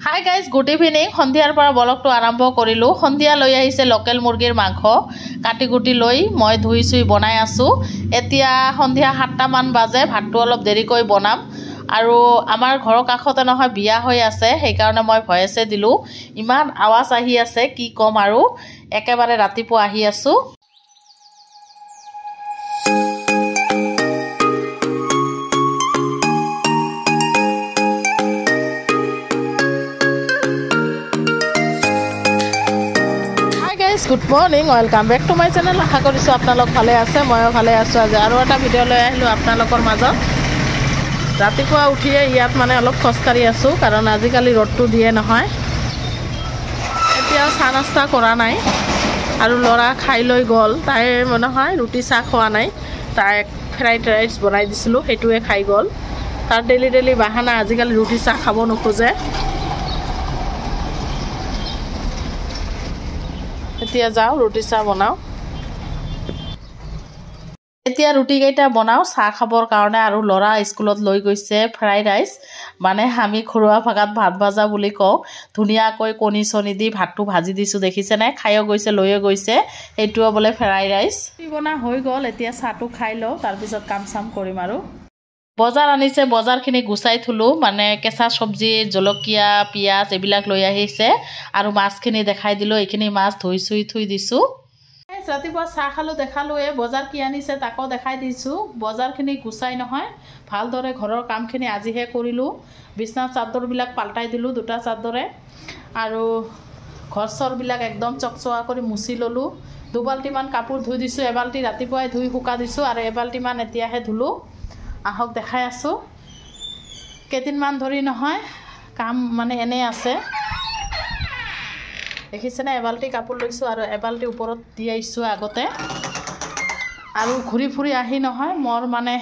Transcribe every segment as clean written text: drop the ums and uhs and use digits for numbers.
Hi guys, good evening. সন্ধিয়াৰ পৰা ব্লগটো আৰম্ভ কৰিলোঁ। সন্ধিয়া লৈ আহিছে লোকেল মুৰ্গীৰ মাংস কাটি কুটি লৈ মই ধুই চুই বনাই আছোঁ। এতিয়া সন্ধিয়া 7টামান বাজে। ভাতটো অলপ দেৰিকৈ বনাম আৰু আমাৰ ঘৰৰ কাষতে নহয় বিয়া হৈ আছে, সেইকাৰণে মই ভয়েছে দিলোঁ। ইমান আৱাজ আহি আছে কি ক'ম আৰু, একেবাৰে ৰাতিপুৱা আহি আছোঁ। Good morning, welcome back to my channel. আশা কৰিছোঁ আপোনালোক ভালে আছে, ময়ো ভালে আছোঁ। আজি আৰু এটা ভিডিঅ' লৈ আহিলোঁ আপোনালোকৰ মাজত। ৰাতিপুৱা উঠিয়ে ইয়াত মানে অলপ খোজকাঢ়ি আছোঁ, কাৰণ আজিকালি ৰ'দটো দিয়ে নহয়। এতিয়াও চাহ নাস্তা কৰা নাই আৰু ল'ৰা খাই লৈ গ'ল। তাই নহয় ৰুটি চাহ খোৱা নাই, তাইক ফ্ৰাইড ৰাইচ বনাই দিছিলোঁ, সেইটোৱে খাই গ'ল। তাৰ ডেইলি বাহানা, আজিকালি ৰুটি চাহ খাব নোখোজে। এতিয়া যাওঁ ৰুটি চাহ বনাওঁ। এতিয়া ৰুটিকেইটা বনাওঁ চাহ খাবৰ কাৰণে, আৰু ল'ৰা স্কুলত লৈ গৈছে ফ্ৰাইড ৰাইচ, মানে আমি ঘৰুৱা ভাষাত ভাত ভাজা বুলি কওঁ। ধুনীয়াকৈ কণী চনি দি ভাতটো ভাজি দিছোঁ, দেখিছেনে? খায়ো গৈছে, লৈয়ে গৈছে। সেইটোও বোলে ফ্ৰাইড ৰাইচ। বনা হৈ গ'ল, এতিয়া চাহটো খাই লওঁ, তাৰপিছত কাম চাম কৰিম। আৰু বজাৰ আনিছে, বজাৰখিনি গুচাই থলোঁ, মানে কেঁচা চব্জি, জলকীয়া, পিঁয়াজ এইবিলাক লৈ আহিছে। আৰু মাছখিনি দেখাই দিলোঁ, এইখিনি মাছ ধুই চুই থৈ দিছোঁ। ৰাতিপুৱা চাহ খালোঁ, দেখালোঁ। বজাৰ কি আনিছে তাকো দেখাই দিছোঁ। বজাৰখিনি গুচাই নহয় ভালদৰে ঘৰৰ কামখিনি আজিহে কৰিলোঁ। বিছনা চাদৰবিলাক পাল্টাই দিলোঁ, 2টা চাদৰে, আৰু ঘৰ চৰবিলাক একদম চকচকা কৰি মুচি ল'লোঁ। 2 বাল্টিমান কাপোৰ ধুই দিছোঁ, এবাল্টি ৰাতিপুৱাই ধুই শুকা দিছোঁ, আৰু এবাল্টিমান এতিয়াহে ধুলোঁ। আহক দেখাই আছোঁ। কেইদিনমান ধৰি নহয় কাম মানে এনেই আছে, দেখিছেনে? এবাল্টি কাপোৰ লৈছোঁ আৰু এবাল্টি ওপৰত দি আহিছোঁ আগতে। আৰু ঘূৰি ফুৰি আহি নহয় মোৰ মানে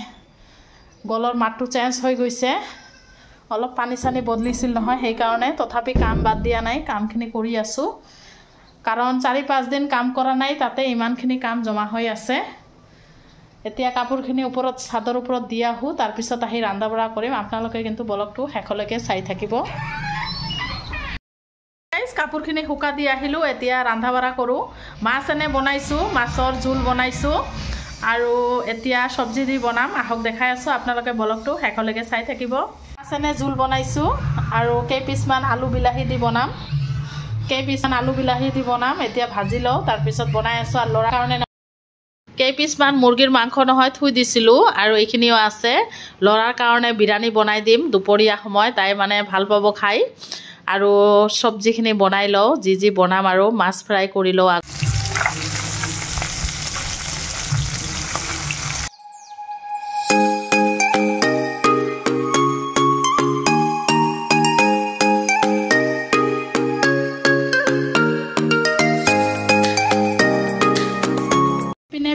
গলৰ মাতটো চেঞ্জ হৈ গৈছে। অলপ পানী চানী বদলিছিল নহয়, সেইকাৰণে। তথাপি কাম বাদ দিয়া নাই, কামখিনি কৰি আছোঁ। কাৰণ 4-5 দিন কাম কৰা নাই, তাতে ইমানখিনি কাম জমা হৈ আছে। এতিয়া কাপোৰখিনি ওপৰত চাদৰ ওপৰত দি আহোঁ, তাৰপিছত আহি ৰন্ধা বঢ়া কৰিম। আপোনালোকে কিন্তু ব্লগটো শেষলৈকে চাই থাকিব। কাপোৰখিনি শুকা দি আহিলোঁ, এতিয়া ৰন্ধা বঢ়া কৰোঁ। মাছ এনে বনাইছোঁ, মাছৰ জোল বনাইছোঁ, আৰু এতিয়া চব্জি দি বনাম। আহক দেখাই আছোঁ, আপোনালোকে ব্লগটো শেষলৈকে চাই থাকিব। মাছ এনে জোল বনাইছোঁ, আৰু কেইপিচমান আলু বিলাহী দি বনাম। এতিয়া ভাজি লওঁ, তাৰপিছত বনাই আছোঁ। আৰু ল'ৰাৰ কাৰণে কেইপিচমান মুৰ্গীৰ মাংস নহয় থৈ দিছিলোঁ, আৰু এইখিনিও আছে। ল'ৰাৰ কাৰণে বিৰিয়ানী বনাই দিম দুপৰীয়া সময়, তাই মানে ভাল পাব খাই। আৰু চব্জিখিনি বনাই লওঁ, যি বনাম, আৰু মাছ ফ্ৰাই কৰি লওঁ।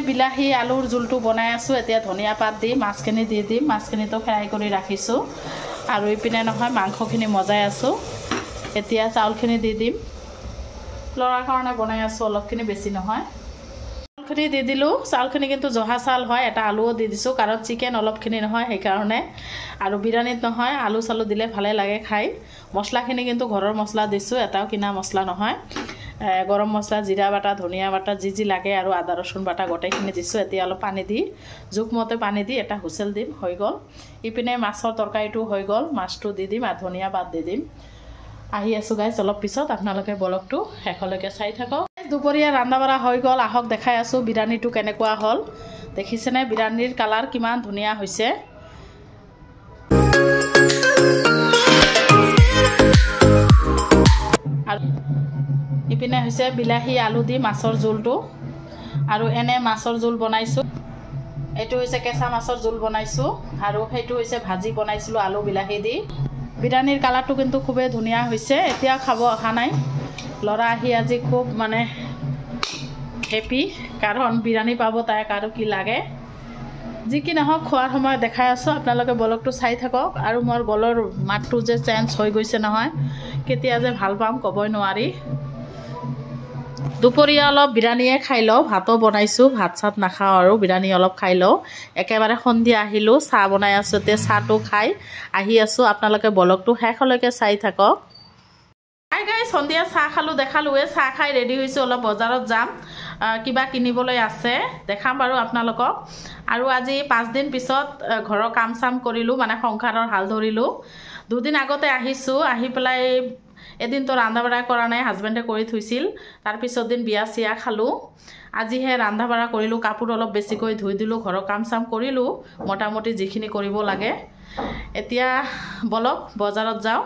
বিলাহী আলুৰ জোলটো বনাই আছোঁ। এতিয়া ধনিয়া পাত দি মাছখিনি দি দিম। মাছখিনিতো ফ্ৰাই কৰি ৰাখিছোঁ, আৰু ইপিনে নহয় মাংসখিনি মজাই আছোঁ। এতিয়া চাউলখিনি দি দিম। ল'ৰাৰ কাৰণে বনাই আছোঁ, অলপখিনি, বেছি নহয়। চাউলখিনি দি দিলোঁ। চাউলখিনি কিন্তু জহা চাউল হয়, এটা আলুও দি দিছোঁ, কাৰণ চিকেন অলপখিনি নহয়, সেইকাৰণে। আৰু বিৰিয়ানীত নহয় আলু চালু দিলে ভালে লাগে খাই। মছলাখিনি কিন্তু ঘৰৰ মছলা দিছোঁ, এটাও কিনা মছলা নহয়। গৰম মছলা, জিৰা বাটা, ধনিয়া বাটা, যি লাগে, আৰু আদা ৰচুন বাটা গোটেইখিনি দিছোঁ। এতিয়া অলপ পানী দি, জোখমতে পানী দি এটা হুইচেল দিম, হৈ গ'ল। ইপিনে মাছৰ তৰকাৰীটো হৈ গ'ল, মাছটো দি দিম আৰু ধনিয়া পাত দি দিম। আহি আছোঁ গাইজ অলপ পিছত, আপোনালোকে ব্লগটো শেষলৈকে চাই থাকক। দুপৰীয়া ৰন্ধা বঢ়া হৈ গ'ল, আহক দেখাই আছোঁ বিৰিয়ানীটো কেনেকুৱা হ'ল। দেখিছেনে বিৰিয়ানীৰ কালাৰ কিমান ধুনীয়া হৈছে। আৰু ইপিনে হৈছে বিলাহী আলু দি মাছৰ জোলটো, আৰু এনে মাছৰ জোল বনাইছোঁ। এইটো হৈছে কেঁচা মাছৰ জোল বনাইছোঁ, আৰু সেইটো হৈছে ভাজি বনাইছিলোঁ আলু বিলাহী দি। বিৰিয়ানীৰ কালাৰটো কিন্তু খুবেই ধুনীয়া হৈছে। এতিয়া খাব অহা নাই, ল'ৰা আহি আজি খুব মানে হেপী, কাৰণ বিৰিয়ানী পাব তাইক, আৰু কি লাগে। যি কি নহওক, খোৱাৰ সময়ত দেখাই আছোঁ, আপোনালোকে ব্লগটো চাই থাকক। আৰু মোৰ গলৰ মাতটো যে চেঞ্জ হৈ গৈছে নহয়, কেতিয়া যে ভাল পাম ক'বই নোৱাৰি। দুপৰীয়া অলপ বিৰিয়ানীয়ে খাই লওঁ, ভাতো বনাইছোঁ, ভাত চাত নাখাওঁ, আৰু বিৰিয়ানী অলপ খাই লওঁ। একেবাৰে সন্ধিয়া আহিলোঁ, চাহ বনাই আছোঁ, এতিয়া চাহটো খাই আহি আছোঁ। আপোনালোকে ব্লগটো শেষলৈকে চাই থাকক। হাই গাইজ, সন্ধিয়া চাহ খালোঁ দেখালোৱে। চাহ খাই ৰেডি হৈছোঁ, অলপ বজাৰত যাম, কিবা কিনিবলৈ আছে, দেখাম বাৰু আপোনালোকক। আৰু আজি 5 দিন পিছত ঘৰৰ কাম চাম কৰিলোঁ, মানে সংসাৰৰ হাল ধৰিলোঁ। 2 দিন আগতে আহিছোঁ, আহি পেলাই এদিনতো ৰন্ধা বঢ়া কৰা নাই, হাজবেণ্ডে কৰি থৈছিল। তাৰপিছত দিন বিয়া চিয়া খালোঁ, আজিহে ৰন্ধা বঢ়া কৰিলোঁ। কাপোৰ অলপ বেছিকৈ ধুই দিলোঁ, ঘৰৰ কাম চাম কৰিলোঁ, মোটামুটি যিখিনি কৰিব লাগে। এতিয়া বলক বজাৰত যাওঁ।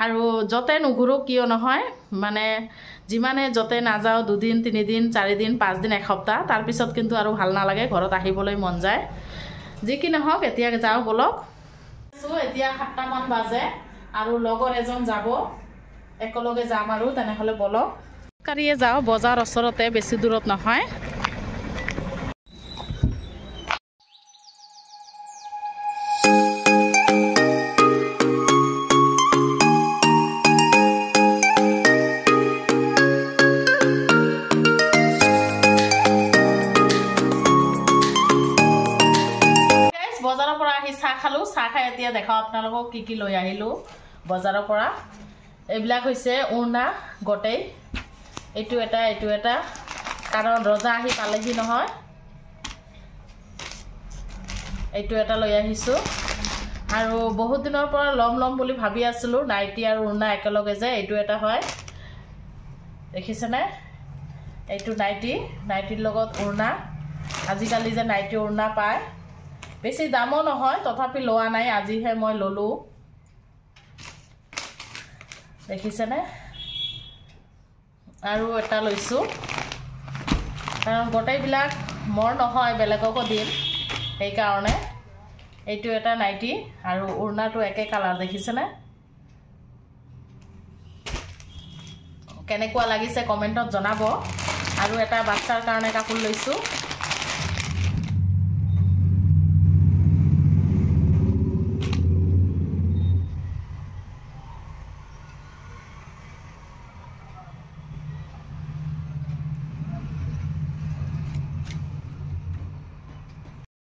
আৰু য'তে নুঘূৰোঁ কিয় নহয়, মানে যিমানে য'তে নাযাওঁ 2 দিন 3 দিন 4 দিন 5 দিন এসপ্তাহ, তাৰপিছত কিন্তু আৰু ভাল নালাগে, ঘৰত আহিবলৈ মন যায়। যি কি নহওক এতিয়া যাওঁ বলক। এতিয়া 7টামান বাজে আৰু লগৰ এজন যাব, একেলগে যাম আৰু তেনেহ'লে বলক। খোজকাঢ়িয়ে যাওঁ, বজাৰ ওচৰতে, বেছি দূৰত নহয়। বজাৰৰ পৰা আহি চাহ খালোঁ, চাহ খাই এতিয়া দেখাওঁ আপোনালোকক কি কি লৈ আহিলোঁ বজাৰৰ পৰা। এইবিলাক হৈছে উৰ্ণা গোটেই, এইটো এটা, কাৰণ ৰজা আহি পালেহি নহয়। এইটো এটা লৈ আহিছোঁ। আৰু বহুত দিনৰ পৰা ল'ম বুলি ভাবি আছিলোঁ, নাইটি আৰু উৰ্ণা একেলগে যে, এইটো এটা হয়, দেখিছেনে? এইটো নাইটিৰ লগত উৰ্ণা। আজিকালি যে নাইটি উৰ্ণা পায়, বেছি দামো নহয়, তথাপি লোৱা নাই, আজিহে মই ল'লোঁ, দেখিছেনে? আৰু এটা লৈছোঁ, কাৰণ গোটেইবিলাক মোৰ নহয়, বেলেগকো দিম, সেইকাৰণে। এইটো এটা নাইটি আৰু উৰ্ণাটো একে কালাৰ, দেখিছেনে? কেনেকুৱা লাগিছে কমেণ্টত জনাব। আৰু এটা বাচ্চাৰ কাৰণে কাপোৰ লৈছোঁ।